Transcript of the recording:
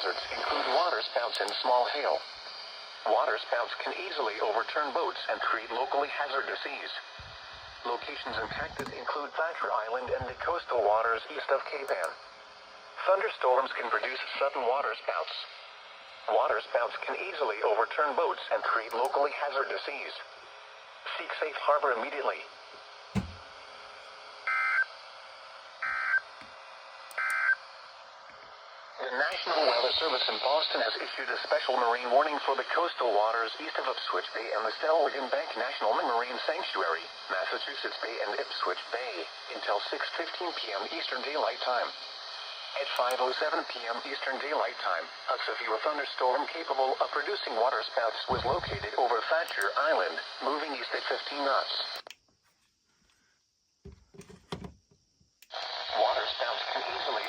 hazards include waterspouts and small hail. Waterspouts can easily overturn boats and create locally hazardous seas. Locations impacted include Thatcher Island and the coastal waters east of Cape Ann. Thunderstorms can produce sudden waterspouts. Waterspouts can easily overturn boats and create locally hazardous seas. Seek safe harbor immediately. The National Weather Service in Boston has issued a special marine warning for the coastal waters east of Ipswich Bay and the Stellwagen Bank National Marine Sanctuary, Massachusetts Bay and Ipswich Bay, until 6:15 p.m. Eastern Daylight Time. At 5:07 p.m. Eastern Daylight Time, a severe thunderstorm capable of producing waterspouts was located over Thatcher Island, moving east at 15 knots. Waterspouts can easily